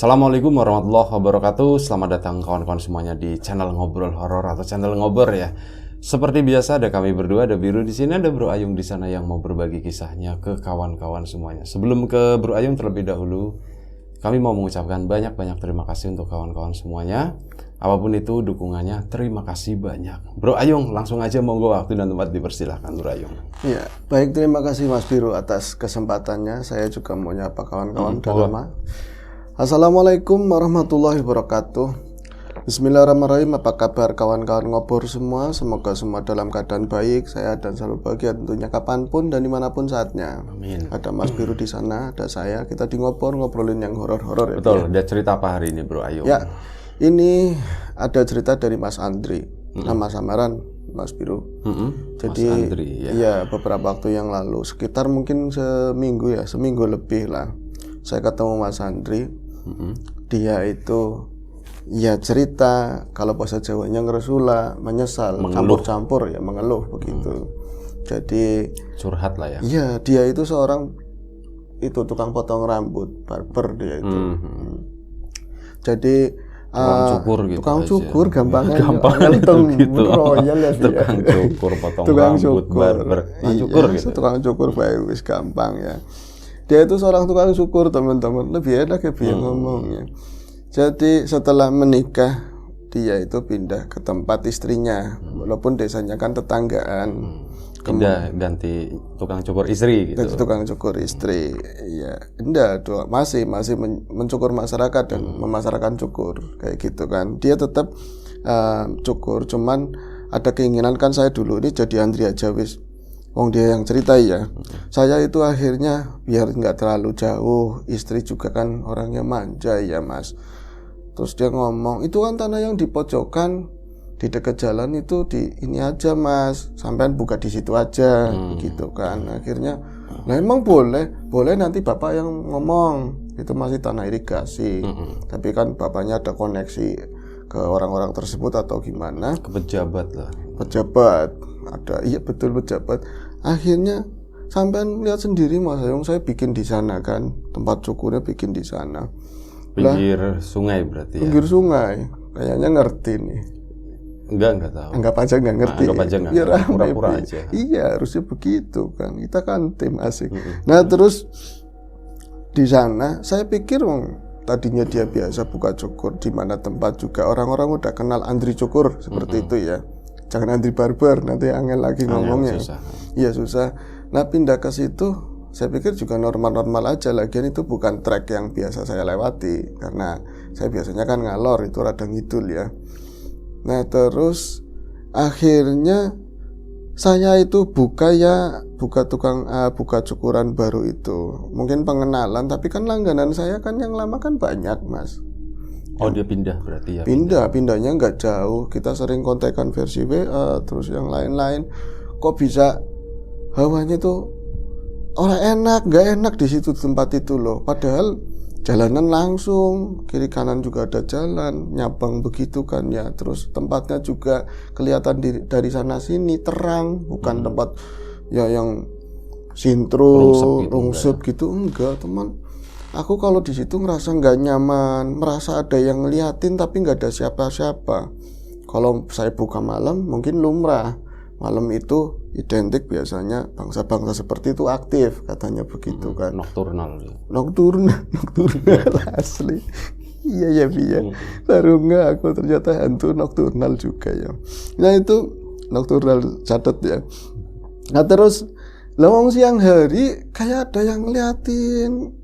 Assalamualaikum warahmatullahi wabarakatuh. Selamat datang kawan-kawan semuanya di channel Ngobrol Horor atau channel Ngobrol ya. Seperti biasa ada kami berdua, ada Biru di sini, ada Bro Ayung di sana yang mau berbagi kisahnya ke kawan-kawan semuanya. Sebelum ke Bro Ayung terlebih dahulu, kami mau mengucapkan banyak-banyak terima kasih untuk kawan-kawan semuanya. Apapun itu dukungannya, terima kasih banyak. Bro Ayung, langsung aja monggo, waktu dan tempat dipersilahkan Bro Ayung. Ya, baik, terima kasih Mas Biru atas kesempatannya. Saya juga mau nyapa kawan-kawan udah lama. Assalamualaikum warahmatullahi wabarakatuh. Bismillahirrahmanirrahim. Apa kabar kawan-kawan ngobor semua? Semoga semua dalam keadaan baik, sehat dan selalu bahagia tentunya kapanpun dan dimanapun saatnya. Amin. Ada Mas Biru di sana, ada saya. Kita di ngobor ngobrolin yang horor-horor. Betul. Ada cerita apa hari ini Bro Ayung? Ya, ini ada cerita dari Mas Andri. Nama samaran Mas Biru. Jadi Mas Andri, ya beberapa waktu yang lalu, sekitar mungkin seminggu lebih lah, saya ketemu Mas Andri. Dia itu ya cerita, kalau bahasa Jawanya ngeresula, menyesal, campur-campur ya, mengeluh begitu. Jadi curhat lah ya. Iya, dia itu seorang itu tukang potong rambut, barber dia itu. Jadi tukang cukur gitu. Tukang aja. cukur gampangnya. Gampangnya itu gitu. Royal ya dia. Tukang cukur, potong tukang rambut, cukur. barber. Tukang cukur gitu. Tukang cukur baik wis gampang ya. Dia itu seorang tukang cukur, teman-teman. Lebih enak ya dia ngomongnya. Jadi setelah menikah, dia itu pindah ke tempat istrinya. Walaupun desanya kan tetanggaan. Ganti tukang cukur istri gitu. Jadi tukang cukur istri, ya, enggak, masih mencukur masyarakat dan memasarkan cukur kayak gitu kan. Dia tetap cukur, cuman ada keinginan kan, saya dulu ini jadi antri aja wis. Wong dia yang cerita ya. Saya itu akhirnya biar nggak terlalu jauh, istri juga kan orangnya manja ya Mas. Terus dia ngomong, itu kan tanah yang di pojokan, di dekat jalan itu di ini aja Mas, sampean buka di situ aja, gitu kan. Akhirnya, nah emang boleh nanti bapak yang ngomong, itu masih tanah irigasi, tapi kan bapaknya ada koneksi ke orang-orang tersebut atau gimana? Ke pejabat lah. Pejabat ada, iya betul pejabat. Akhirnya sampean lihat sendiri Mas Ayung, saya bikin di sana kan, tempat cukurnya bikin di sana. Pinggir sungai berarti ya? Pinggir sungai, kayaknya ngerti nih. Enggak tahu. Anggap aja nggak ngerti. Anggap aja nggak. Biar pura-pura aja. Iya, harusnya begitu kan. Kita kan tim asik. Nah terus di sana saya pikir tadinya dia biasa buka cukur di mana tempat juga orang-orang udah kenal Andri cukur seperti itu ya. Jangan Andri barber, nanti angel lagi ngomongnya. Iya susah. Nah pindah ke situ, saya pikir juga normal-normal aja. Lagian itu bukan trek yang biasa saya lewati, karena saya biasanya kan ngalor, itu rada ngidul ya. Nah terus akhirnya saya itu buka cukuran baru itu. Mungkin pengenalan, tapi kan langganan saya kan yang lama kan banyak Mas. Oh dia pindah berarti ya? Pindahnya nggak jauh. Kita sering kontekan versi WA, terus yang lain-lain. Kok bisa hawanya tuh orang nggak enak di situ tempat itu loh. Padahal jalanan langsung, kiri kanan juga ada jalan, nyabang begitu kan ya. Terus tempatnya juga kelihatan dari sana sini terang, bukan tempat ya yang sintro, rungsup gitu, enggak teman. Aku kalau di situ ngerasa nggak nyaman, merasa ada yang ngeliatin tapi nggak ada siapa-siapa. Kalau saya buka malam mungkin lumrah. Malam itu identik biasanya bangsa-bangsa seperti itu aktif, katanya begitu kan. Nokturnal asli. Iya. Baru nggak aku ternyata hantu nokturnal juga ya. Nah itu nokturnal, catat ya. Nah terus lawang siang hari kayak ada yang ngeliatin.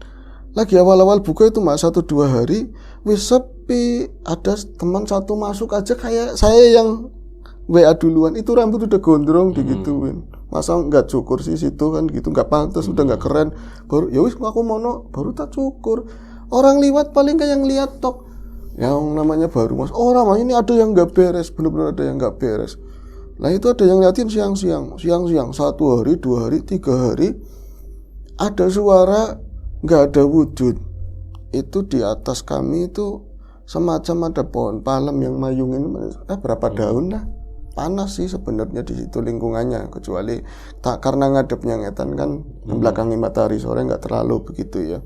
Lagi awal-awal buka itu Mas, 1-2 hari wis sepi. Ada teman satu masuk aja, kayak saya yang WA duluan, itu rambut udah gondrong digituin. Masa nggak cukur sih situ kan gitu, nggak pantas, udah nggak keren. Baru ya wis aku mono, baru tak cukur. Orang liwat paling kayak ngeliat tok. Yang namanya baru Mas, namanya ini ada yang nggak beres, bener-bener ada yang nggak beres. Nah itu ada yang ngeliatin siang-siang, 1 hari, 2 hari, 3 hari, ada suara nggak ada wujud. Itu di atas kami itu semacam ada pohon palem yang mayungin berapa daun lah. Panas sih sebenarnya di situ lingkungannya, kecuali karena ngadepnya ngetan kan, membelakangi matahari sore nggak terlalu begitu ya.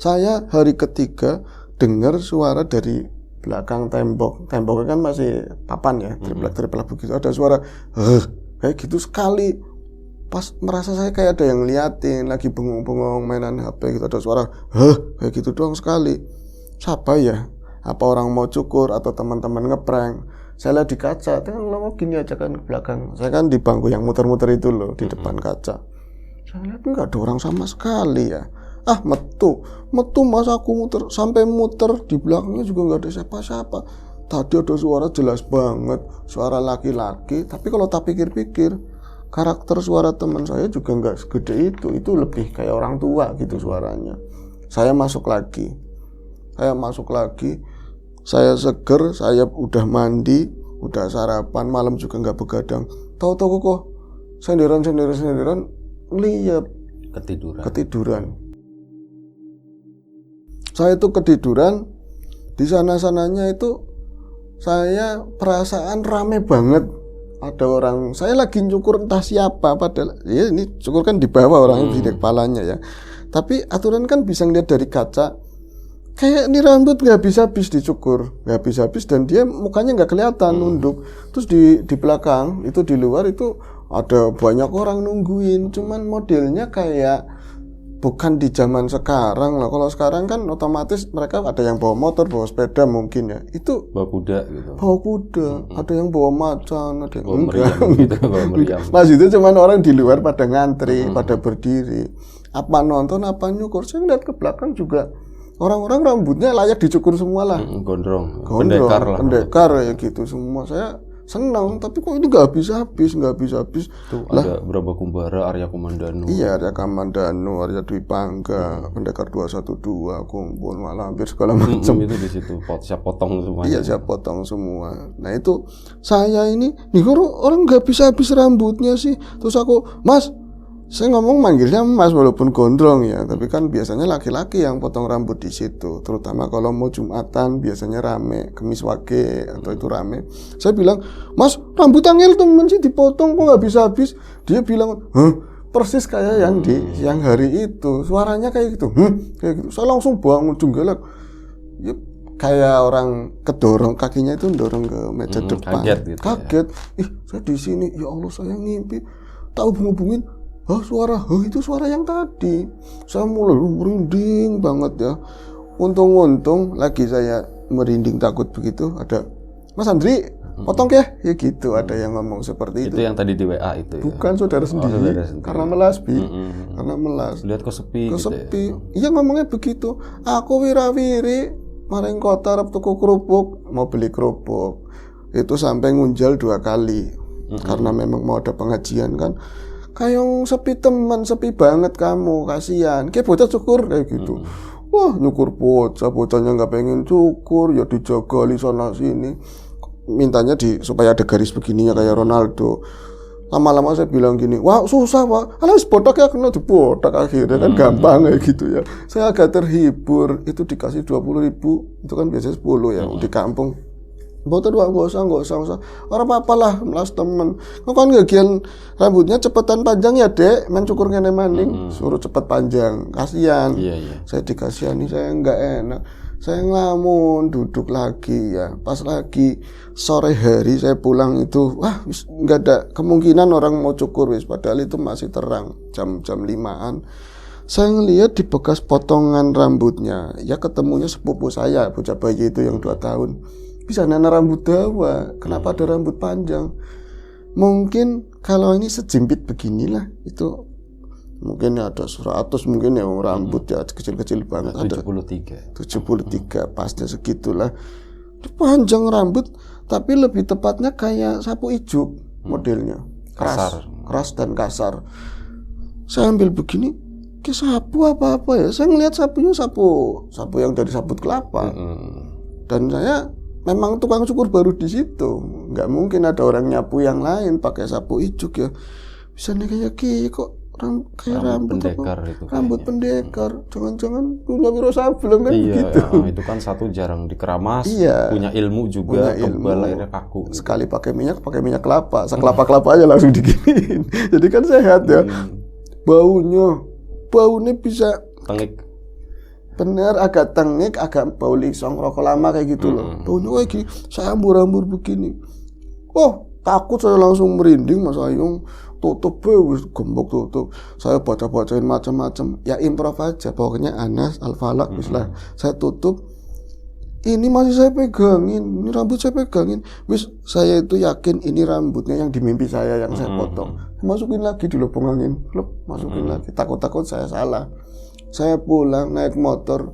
Saya hari ketiga dengar suara dari belakang tembok. Temboknya kan masih papan ya, triplek begitu. Ada suara kayak gitu sekali. Pas merasa saya kayak ada yang liatin, lagi bengong-bengong mainan HP gitu. Ada suara kayak gitu doang sekali. Siapa ya? Apa orang mau cukur atau teman-teman ngeprank? Saya lihat di kaca, kan lama gini aja kan ke belakang. Saya kan di bangku yang muter-muter itu loh, di depan kaca. Saya lihat nggak ada orang sama sekali ya. Metu mas, aku muter sampai muter di belakangnya juga nggak ada siapa-siapa. Tadi ada suara jelas banget, suara laki-laki. Tapi kalau tak pikir-pikir, karakter suara teman saya juga nggak segede itu lebih kayak orang tua gitu suaranya. Saya masuk lagi, saya seger, saya udah mandi, udah sarapan, malam juga nggak begadang. Tahu-tahu kok senderan lihat ketiduran. Saya tuh ketiduran, di sana-sananya itu saya perasaan rame banget. Ada orang, saya lagi cukur entah siapa, padahal ya ini cukur kan di bawah orangnya di kepalanya ya. Tapi aturan kan bisa ngeliat dari kaca, kayak ini rambut nggak habis-habis dicukur, nggak habis-habis, dan dia mukanya nggak kelihatan nunduk. Terus di belakang itu, di luar itu ada banyak orang nungguin, cuman modelnya kayak bukan di zaman sekarang lah. Kalau sekarang kan otomatis mereka ada yang bawa motor, bawa sepeda mungkin ya. Itu bawa kuda gitu. Bawa kuda, ada yang bawa macan, ada yang bawa meriam gitu, bawa meriam. Mas itu cuman orang di luar pada ngantri, pada berdiri. Apa nonton, apa nyukur. Saya ngeliat ke belakang juga orang-orang rambutnya layak dicukur semua lah. Gondrong, pendekar ya gitu semua. Saya senang, tapi kok ini nggak habis-habis. Tuh lah, ada berapa kumbara, Arya Komandanu. Iya, Arya Komandanu, Arya Dwi Pangga, Pendekar 212, kumpul malah hampir segala macam. Itu di situ siap potong semua. Iya, siap potong semua. Nah itu saya ini orang nggak habis-habis rambutnya sih. Terus aku, Mas, saya ngomong manggilnya Mas walaupun gondrong ya, tapi kan biasanya laki-laki yang potong rambut di situ. Terutama kalau mau Jumatan biasanya rame, kemis wage atau itu rame. Saya bilang, Mas, rambut angel temen sih dipotong kok nggak habis-habis. Dia bilang, persis kayak yang di siang hari itu. Suaranya kayak gitu, kayak gitu. Saya langsung bangun jenggelak. Ya, kayak orang kedorong, kakinya itu dorong ke meja depan. Kaget. Ya? Saya di sini, ya Allah saya ngimpi. Tahu hubungin. Itu suara yang tadi. Saya mulai merinding banget ya. Untung lagi saya merinding takut begitu, ada Mas Andri, potong ya gitu. Ada yang ngomong seperti itu. Itu yang tadi di WA itu ya? Bukan, saudara sendiri. Karena melas, karena melas. Lihat kok sepi. Iya ngomongnya begitu. Aku wira-wiri maring kota arep tuku kerupuk, mau beli kerupuk. Itu sampai ngunjal 2 kali. Karena memang mau ada pengajian kan. Kayak sepi teman, sepi banget kamu, kasihan. Kayak bocah cukur kayak gitu. Wah, nyukur bocahnya nggak pengen cukur, ya dijagali sana sini. Mintanya supaya ada garis begininya kayak Ronaldo. Lama-lama saya bilang gini, wah susah pak, alas botak ya kena dibotak akhirnya kan gampang kayak gitu ya. Saya agak terhibur, itu dikasih 20.000, itu kan biasanya 10 ya di kampung. Boten wah nggak usah. Orang apa-apalah melas temen. Kok kan gagian rambutnya cepetan panjang ya dek, main cukur ngene maning, suruh cepet panjang, kasihan. Iya. Saya dikasihani, saya nggak enak. Saya ngelamun, duduk lagi ya. Pas lagi sore hari saya pulang itu, wah nggak ada kemungkinan orang mau cukur wis. Padahal itu masih terang, jam 5-an. Saya ngelihat di bekas potongan rambutnya, ya ketemunya sepupu saya, bocah bayi itu yang 2 tahun. Bisa nana rambut dawa, kenapa ada rambut panjang? Mungkin kalau ini sejimpit beginilah, itu mungkin ada 100 mungkin ya rambut ya kecil-kecil banget. 73 pasnya segitulah. Panjang rambut, tapi lebih tepatnya kayak sapu ijuk modelnya. Keras dan kasar. Saya ambil begini, kayak sapu apa-apa ya. Saya ngelihat sapunya sapu yang dari sabut kelapa. Dan saya memang tukang cukur baru di situ, nggak mungkin ada orang nyapu yang lain pakai sapu ijuk ya. Bisa nih kayak kok rambut pendekar itu. Rambut pendekar, jangan-jangan punya Wiro Sableng kan begitu. Itu kan satu jarang dikeramas, punya ilmu juga, kebal akhirnya kaku. Gitu. Sekali pakai minyak kelapa, sekelapa-kelapa aja langsung diginiin. Jadi kan sehat ya. Baunya bisa tengik. bener agak tengik, agak bau lisong rokok lama kayak gitu loh. Baunya kayak gini, saya hambur-hambur begini. Oh, takut saya langsung merinding Mas Ayung. Tutup wis gembok tutup. Saya baca-bacain macam-macam. Ya improv aja. Pokoknya Anas, Al-Falaq wis lah. Saya tutup. Ini masih saya pegangin, ini rambut saya pegangin. Wis saya itu yakin ini rambutnya yang di mimpi saya yang saya potong. Masukin lagi di lubang angin, masukin lagi. Takut-takut saya salah. Saya pulang naik motor,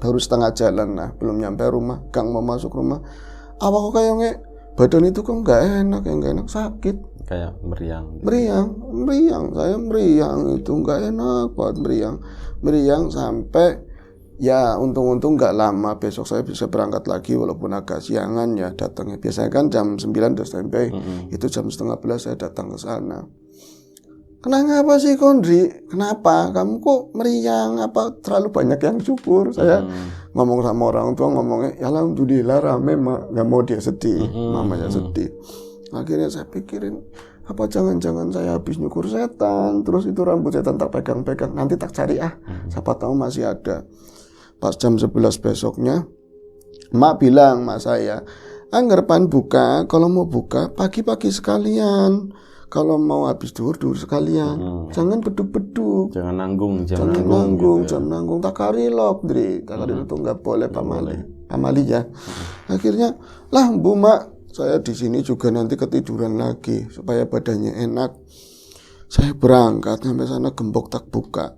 baru setengah jalan lah, belum nyampe rumah. Gang mau masuk rumah, apa kok kayaknya badan itu kok nggak enak, sakit. Kayak meriang. Meriang. Saya meriang itu nggak enak banget meriang sampai. Ya untung-untung nggak lama, besok saya bisa berangkat lagi walaupun agak siangan ya datangnya. Biasanya kan jam 9 udah sampai, itu jam 10:30 saya datang ke sana. Kenapa sih Kondri? Kenapa? Kamu kok meriang? Apa terlalu banyak yang syukur? Saya ngomong sama orang tua, ngomongnya ya alhamdulillah rame, nggak mau dia sedih, mamanya sedih. Akhirnya saya pikirin, apa jangan-jangan saya habis nyukur setan, terus itu rambut setan tak pegang-pegang, nanti tak cari siapa tahu masih ada. Pas jam 11 besoknya, mak bilang sama saya, anggapan buka, kalau mau buka pagi-pagi sekalian, kalau mau habis duhur sekalian, jangan beduk-beduk, jangan nanggung, jangan nanggung, takarilok, takarilok itu nggak boleh pamali ya. Akhirnya lah bu mak, saya di sini juga nanti ketiduran lagi supaya badannya enak. Saya berangkat sampai sana gembok tak buka,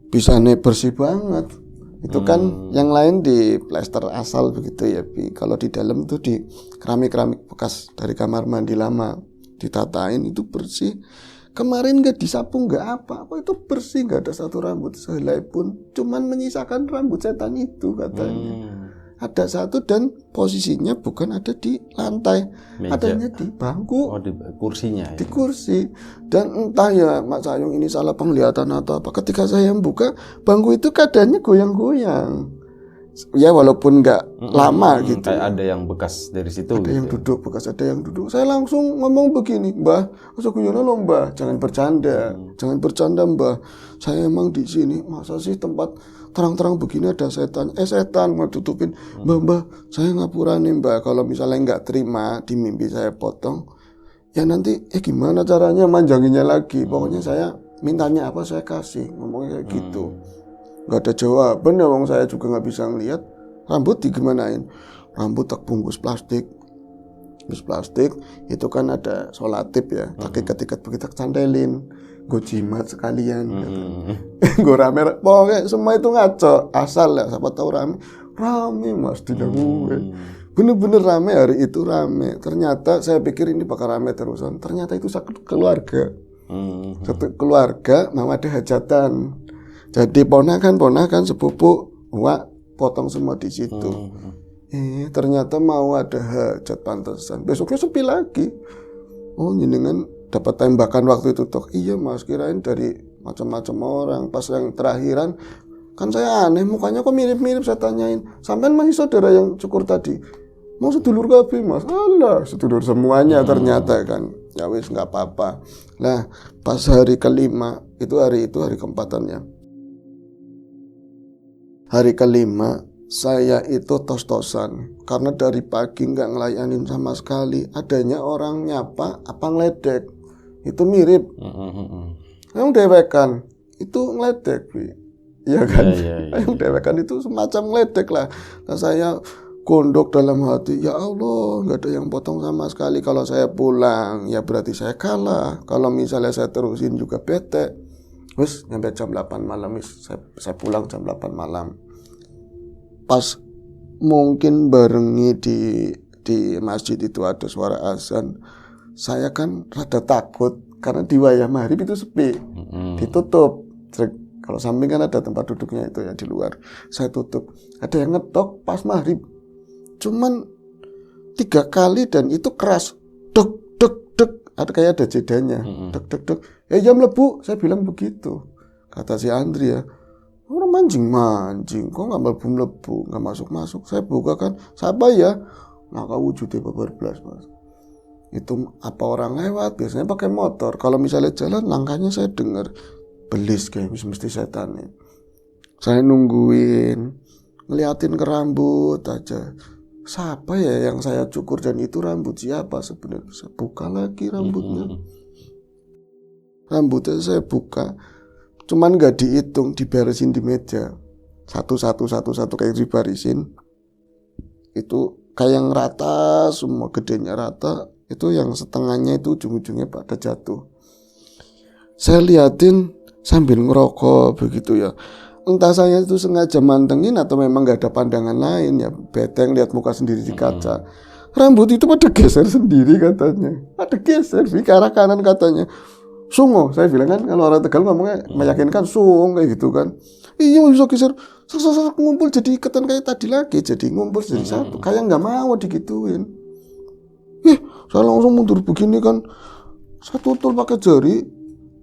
bisa bersih banget. Itu kan yang lain di plester asal begitu ya Bi. Kalau di dalam itu di keramik-keramik bekas dari kamar mandi lama ditatain, itu bersih. Kemarin nggak disapu nggak apa-apa, itu bersih, nggak ada satu rambut sehelai pun, cuman menyisakan rambut setan itu katanya. Ada satu dan posisinya bukan ada di lantai, meja. Adanya di bangku. Oh, di kursinya ya. Di kursi. Dan entah ya Mas Ayung ini salah penglihatan atau apa, ketika saya buka bangku itu keadaannya goyang-goyang. Ya walaupun nggak lama gitu. Kayak ada yang bekas dari situ. Ada gitu. Yang duduk, bekas ada yang duduk. Saya langsung ngomong begini, Mbah, masa guyono loh Mbah, jangan bercanda Mbah. Saya emang di sini, masa sih tempat terang-terang begini ada setan. Setan mau tutupin. Mbah, saya ngapura nih Mbah, kalau misalnya nggak terima di mimpi saya potong, ya nanti gimana caranya manjanginnya lagi. Pokoknya saya mintanya apa saya kasih, ngomongnya kayak gitu. Gak ada jawaban ya, wong saya juga nggak bisa ngelihat. Rambut digimanain? Rambut tak bungkus plastik. Bungkus plastik itu kan ada solatip ya, tak ikat begitu candelin, gue jimat sekalian. Gue rame, pokoknya semua itu ngaco, asal ya siapa tahu rame mas tidak gue. Bener-bener rame hari itu rame. Ternyata saya pikir ini bakal rame terusan. Ternyata itu satu keluarga. Satu keluarga mau ada hajatan. Jadi ponakan sepupu, wak potong semua di situ. Ternyata mau ada hajat pantesan. Besoknya sepi lagi. Oh, jenengan dapat tembakan waktu itu toh. Iya mas, kirain dari macam-macam orang. Pas yang terakhiran, kan saya aneh mukanya kok mirip-mirip, saya tanyain. Sampean masih saudara yang cukur tadi? Mau sedulur kabeh mas? Alah, sedulur semuanya ternyata kan. Ya wis nggak apa-apa. Nah, pas hari kelima itu hari keempatannya. Hari kelima saya itu tos-tosan karena dari pagi nggak ngelayanin sama sekali. Adanya orang nyapa apa ngeledek itu mirip. Yang dewekan itu ngeledek, iya kan? Yang dewekan itu semacam ngeledek lah. Nah saya gondok dalam hati, ya Allah nggak ada yang potong sama sekali. Kalau saya pulang ya berarti saya kalah. Kalau misalnya saya terusin juga bete. Wes nyampe jam 8 malam, saya pulang jam 8 malam. Pas mungkin barengi di masjid itu ada suara azan. Saya kan rada takut karena di wayah maghrib itu sepi, ditutup. Kalau samping kan ada tempat duduknya itu ya di luar. Saya tutup. Ada yang ngetok pas maghrib. Cuman 3 kali dan itu keras. Dek. Ada kayak ada jedanya. Dek. Jam lebu. Saya bilang begitu. Kata si Andri ya. Orang mancing, kok nggak melebu, nggak masuk. Saya buka kan, siapa ya? Nah, kau wujudnya babar belas mas. Itu apa orang lewat? Biasanya pakai motor. Kalau misalnya jalan, langkahnya saya dengar belis kayak mesti setan. Saya nungguin, ngeliatin ke rambut aja. Siapa ya yang saya cukur dan itu rambut siapa sebenarnya? Saya buka lagi rambutnya. Rambutnya saya buka, cuman nggak dihitung, diberesin di meja. Satu kayak dibarisin. Itu kayak yang rata, semua gedenya rata. Itu yang setengahnya itu ujung-ujungnya pada jatuh. Saya liatin sambil ngerokok begitu ya. Entah saya itu sengaja mantengin atau memang gak ada pandangan lain ya. Beteng lihat muka sendiri di kaca. Rambut itu pada geser sendiri katanya. Ada geser ke arah kanan katanya. Sungo, saya bilang kan kalau orang Tegal ngomongnya meyakinkan sung kayak gitu kan. Iya bisa geser. Ngumpul jadi ikatan kayak tadi lagi. Jadi ngumpul jadi satu. Kayak gak mau digituin. Saya langsung mundur begini kan. Saya tutul pakai jari.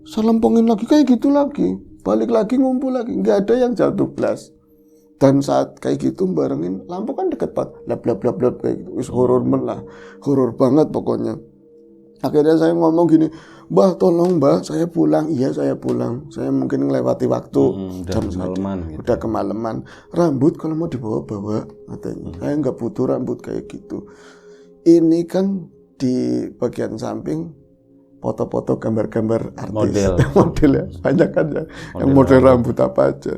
Saya lempengin lagi kayak gitu lagi, balik lagi ngumpul lagi, nggak ada yang jatuh blas. Dan saat kayak gitu barengin lampu kan deket banget, lap kayak gitu, wis horor banget pokoknya. Akhirnya saya ngomong gini, Mbah tolong Mbah saya pulang. Iya saya pulang, saya mungkin ngelewati waktu jam kemalaman gitu. Udah kemalaman. Rambut kalau mau dibawa-bawa katanya, saya nggak butuh rambut kayak gitu. Ini kan di bagian samping foto-foto gambar-gambar artis model ya banyak kan ya yang model rambut apa aja.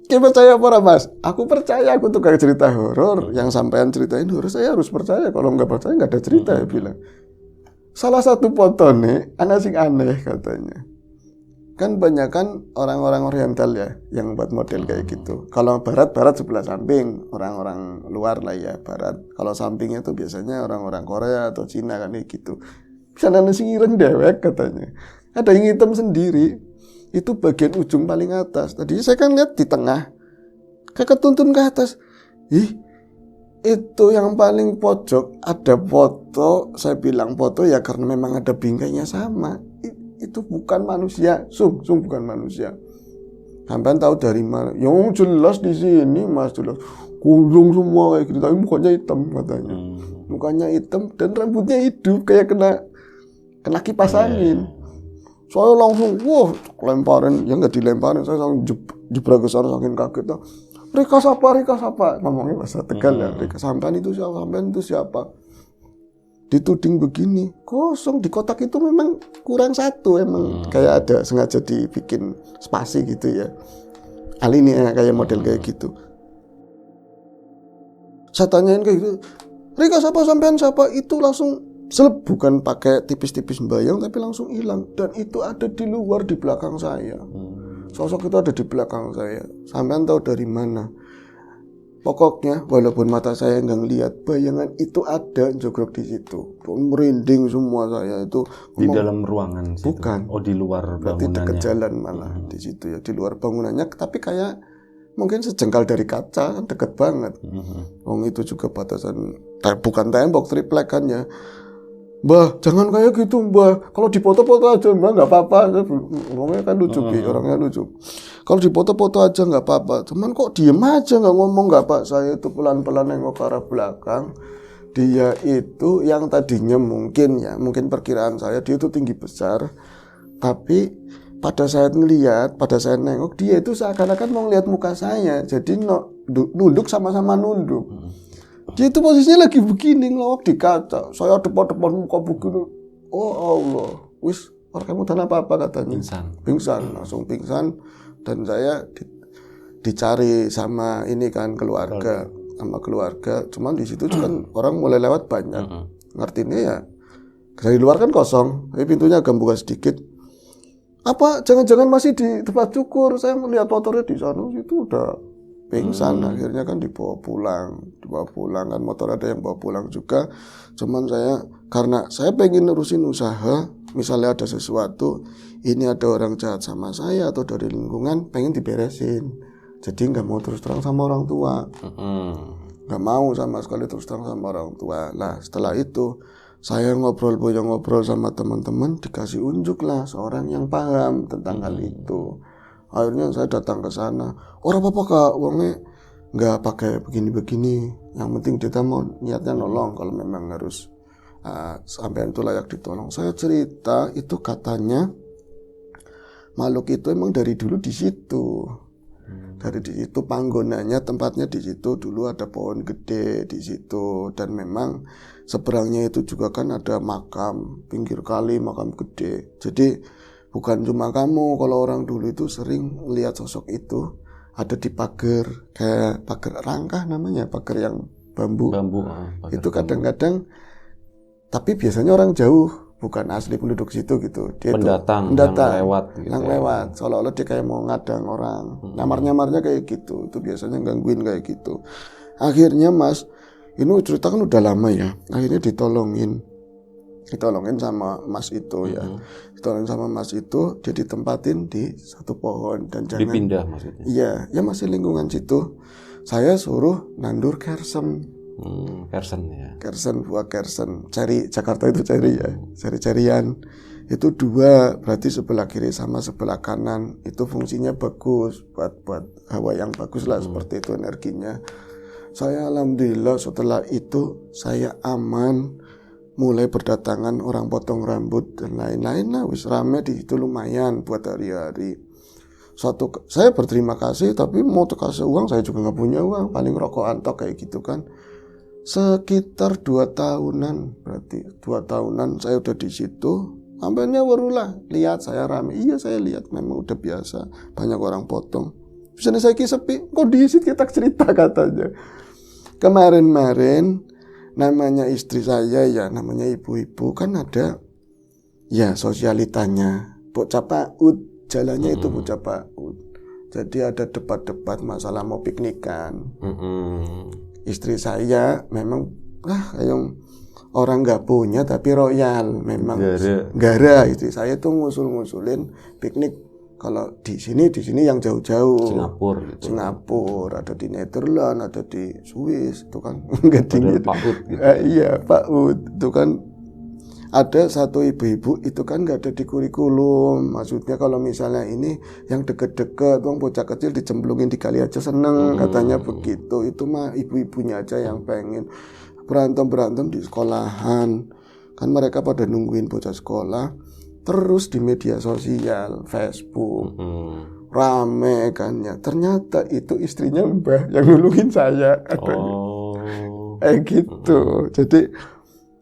Kita percaya apa Mas? Aku percaya, aku tukang cerita horor. Yang sampean ceritain horor saya harus percaya. Kalau nggak percaya nggak ada cerita ya bilang. Salah satu foto nih anak sing aneh katanya. Kan banyak kan orang-orang Oriental ya yang buat model kayak gitu. Kalau barat sebelah samping, orang-orang luar lah ya barat. Kalau sampingnya tuh biasanya orang-orang Korea atau Cina kan kayak gitu. Sana nasi ireng dewek katanya. Ada yang hitam sendiri. Itu bagian ujung paling atas. Tadi saya kan lihat di tengah. Kayak ketuntun ke atas. Itu yang paling pojok ada foto. Saya bilang foto ya karena memang ada bingkainya sama. Itu bukan manusia. Sung bukan manusia. Sampai tahu dari mana? Yang jelas di sini Mas jelas. Kunjung semua kayak gitu. Tapi mukanya hitam katanya. Mukanya hitam dan rambutnya hidup kayak kena kipas angin. Saya langsung lemparin, ya nggak dilemparin, saya langsung jebrak ke sana saking kaget. Rika siapa? Ngomongnya bahasa Tegal ya. Rika sampean itu siapa? Dituding begini, kosong di kotak itu memang kurang satu, emang kayak ada sengaja dibikin spasi gitu ya. Alinea kayak model kayak gitu. Saya tanyain kayak gitu, Rika sampean siapa? Itu langsung bukan pakai tipis-tipis mbayang tapi langsung hilang dan itu ada di luar di belakang saya. Sosok itu ada di belakang saya. Sampean tahu dari mana? Pokoknya walaupun mata saya nggak ngeliat, bayangan itu ada jogrok di situ. Merinding semua saya itu. Di dalam ruangan situ. Bukan. Oh di luar bangunannya. Berarti dekat jalan malah di situ ya, di luar bangunannya tapi kayak mungkin sejengkal dari kaca kan deket banget. Itu juga batasan bukan tembok triplek kan ya. Mbah, jangan kayak gitu Mbah. Kalau dipoto-foto aja Mbah nggak apa-apa. Orangnya kan lucu, orangnya lucu. Kalau dipoto-foto aja nggak apa-apa. Cuman kok diem aja nggak ngomong nggak Pak. Saya itu pelan-pelan nengok ke arah belakang. Dia itu yang tadinya mungkin perkiraan saya dia itu tinggi besar. Tapi pada saat nengok dia itu seakan-akan mau ngeliat muka saya. Jadi nunduk sama-sama nunduk. Dia itu posisinya lagi begini ngelawak di kaca. Saya depan muka begini. Oh Allah, orang kamu dan apa katanya? Pingsan, langsung pingsan. Dan saya dicari sama ini kan keluarga. Cuman di situ kan orang mulai lewat banyak. Ngertinya ya dari luar kan kosong, tapi pintunya agak buka sedikit. Apa jangan-jangan masih di tempat cukur? Saya melihat motornya di sana itu udah pingsan. Akhirnya kan dibawa pulang kan, motor ada yang bawa pulang juga. Cuman karena saya pengen nerusin usaha, misalnya ada sesuatu, ini ada orang jahat sama saya atau dari lingkungan, pengen diberesin. Jadi nggak mau terus terang sama orang tua, nggak mau sama sekali terus terang sama orang tua. Nah setelah itu saya ngobrol sama teman-teman, dikasih unjuk lah seorang yang paham tentang hal itu. Akhirnya saya datang ke sana. Orang apa Kak, uangnya nggak pakai begini-begini. Yang penting kita mau niatnya nolong. Kalau memang harus sampai itu layak ditolong. Saya cerita itu katanya makhluk itu emang dari dulu di situ. Dari di situ panggonannya, tempatnya di situ dulu ada pohon gede di situ, dan memang seberangnya itu juga kan ada makam, pinggir kali makam gede. Jadi bukan cuma kamu, kalau orang dulu itu sering lihat sosok itu ada di pagar, kayak pagar rangkah namanya, pagar yang bambu. pagar Itu kadang-kadang, tapi biasanya orang jauh, bukan asli penduduk situ gitu. Dia pendatang itu yang lewat gitu yang ya. lewat, seolah-olah dia kayak mau ngadang orang, nyamar-nyamarnya kayak gitu. Itu biasanya gangguin kayak gitu. Akhirnya Mas, ini cerita kan udah lama ya. Akhirnya ditolongin sama Mas itu ya. Ditolongin sama Mas itu, dia ditempatin di satu pohon dan jangan Dipindah maksudnya. Iya, ya masih lingkungan situ. Saya suruh nandur kersem. Kersen ya. Kersen, buah kersen. Cari Jakarta itu cari ya. Cari-carian. Itu 2, berarti sebelah kiri sama sebelah kanan. Itu fungsinya bagus buat hawa yang bagus lah, seperti itu energinya. Saya alhamdulillah setelah itu saya aman. Mulai berdatangan orang potong rambut dan lain-lain lah, wis rame di situ lumayan buat hari-hari. Saya berterima kasih, tapi mau kasih uang saya juga nggak punya uang, paling rokokan tok kayak gitu kan. Sekitar 2 tahunan, berarti 2 tahunan saya udah di situ. Sampainya barulah lihat saya rame. Iya saya lihat, memang udah biasa banyak orang potong. Bisa saya sepi, kok diisi kita cerita katanya. Kemarin namanya istri saya ya, namanya ibu-ibu kan ada ya sosialitanya. Bocah PAUD, jalannya itu bocah PAUD. Jadi ada debat-debat masalah mau piknikan. Istri saya memang kayak orang nggak punya tapi royal, memang gara istri saya tuh ngusul-ngusulin piknik. Kalau di sini yang jauh-jauh, Singapura, ada di Netherlands, ada di Swiss, itu kan nggak dingin. PAUD gitu. Iya PAUD itu kan ada satu ibu-ibu itu kan nggak ada di kurikulum. Maksudnya kalau misalnya ini yang deket-deket, bocah kecil dicemplungin di kali aja seneng, katanya begitu. Itu mah ibu-ibunya aja yang pengen berantem di sekolahan. Kan mereka pada nungguin bocah sekolah. Terus di media sosial, Facebook, rame kan ya. Ternyata itu istrinya Mbah yang nulungin saya. Gitu. Jadi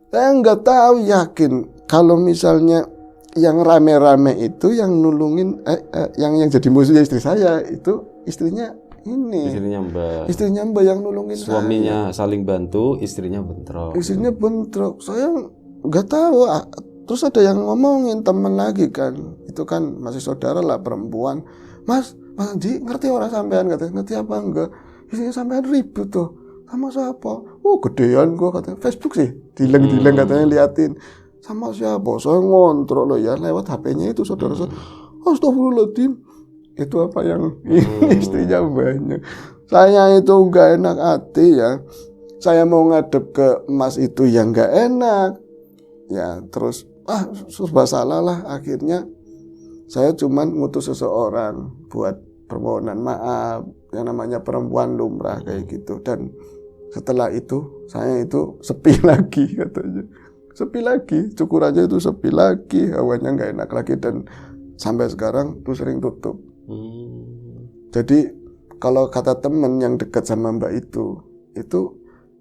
saya nggak tahu yakin kalau misalnya yang rame-rame itu yang nulungin, yang jadi musuhnya istri saya itu istrinya ini. Istrinya Mbah yang nulungin. Suaminya saling bantu, istrinya bentrok. Saya nggak tahu. Terus ada yang ngomongin temen lagi kan, itu kan masih saudara lah perempuan. Mas Anji ngerti orang sampean, katanya. Ngerti apa enggak? Istrinya sampean ribut tuh sama siapa? Oh gedean gua, katanya. Facebook sih, dileng katanya, liatin. Sama siapa? Saya ngontrol loh ya lewat HP-nya itu saudara-saudara. Astagfirullahaladzim, itu apa yang istrinya banyak. Saya itu nggak enak hati ya. Saya mau ngadep ke Mas itu yang nggak enak. Ya terus serba salah lah. Akhirnya saya cuman ngutus seseorang buat permohonan maaf, yang namanya perempuan lumrah kayak gitu. Dan setelah itu saya itu sepi lagi katanya. Sepi lagi, cukurannya itu sepi lagi, hawanya nggak enak lagi, dan sampai sekarang tuh sering tutup. Jadi kalau kata temen yang dekat sama Mbak itu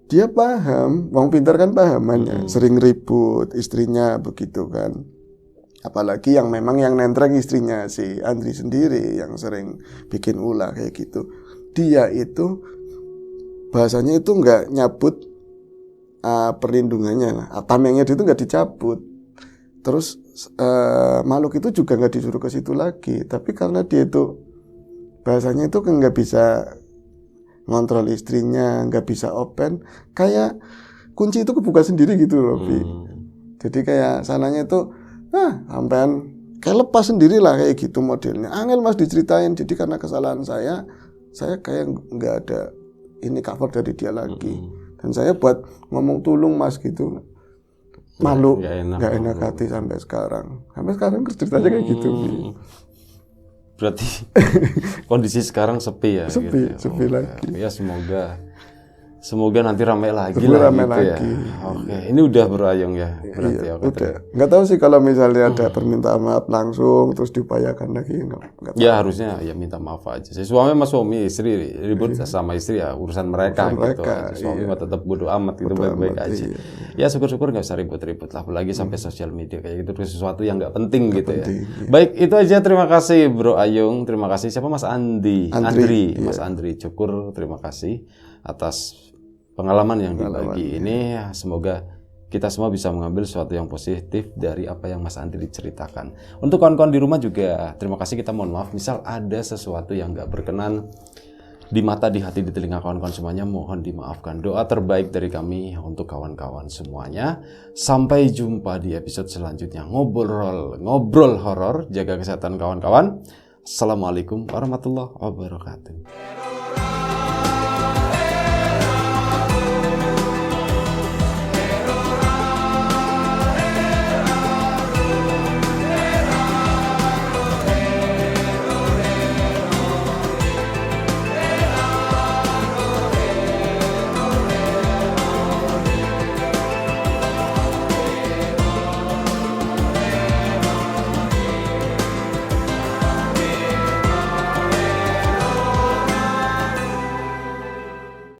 dia paham, wong pintar kan pahamannya, sering ribut istrinya begitu kan. Apalagi yang memang yang nentreng istrinya si Andri sendiri yang sering bikin ulah kayak gitu. Dia itu bahasanya itu nggak nyabut perlindungannya lah, tamengnya dia itu nggak dicabut. Terus makhluk itu juga nggak disuruh ke situ lagi. Tapi karena dia itu bahasanya itu kan nggak bisa ngontrol istrinya, nggak bisa open, kayak kunci itu kebuka sendiri gitu loh, Bi. Jadi kayak sananya itu sampean kayak lepas sendiri lah kayak gitu modelnya. Angel Mas diceritain. Jadi karena kesalahan saya kayak nggak ada ini cover dari dia lagi. Dan saya buat ngomong tulung Mas gitu, malu, nggak enak hati sampai sekarang. Sampai sekarang ceritanya kayak gitu, Bi. Berarti kondisi sekarang sepi ya? Sepi gitu. lagi. Ya semoga Semoga nanti ramai lagi Semoga lah ramai gitu ya. lagi. Oke, ini udah Bro Ayung ya berarti. Iya, Oke, udah. Nggak tahu sih kalau misalnya ada permintaan maaf langsung terus diupayakan lagi, nggak tahu. Ya harusnya ya minta maaf aja sih. Suami sama suami, istri ribut sama istri ya urusan mereka gitu. mereka, Suami mah tetap bodo amat gitu, baik-baik aja. Ya syukur-syukur nggak usah ribut-ribut lah, apalagi sampai sosial media kayak gitu, terus sesuatu yang nggak penting gitu ya. Baik, itu aja. Terima kasih Bro Ayung, terima kasih siapa Mas Andri, Mas Andri Cukur, terima kasih atas pengalaman yang dibagi ini. Semoga kita semua bisa mengambil sesuatu yang positif dari apa yang Mas Andri ceritakan. Untuk kawan-kawan di rumah juga, terima kasih, kita mohon maaf misal ada sesuatu yang nggak berkenan di mata, di hati, di telinga kawan-kawan semuanya, mohon dimaafkan. Doa terbaik dari kami untuk kawan-kawan semuanya. Sampai jumpa di episode selanjutnya. Ngobrol horor, jaga kesehatan kawan-kawan. Assalamualaikum warahmatullahi wabarakatuh.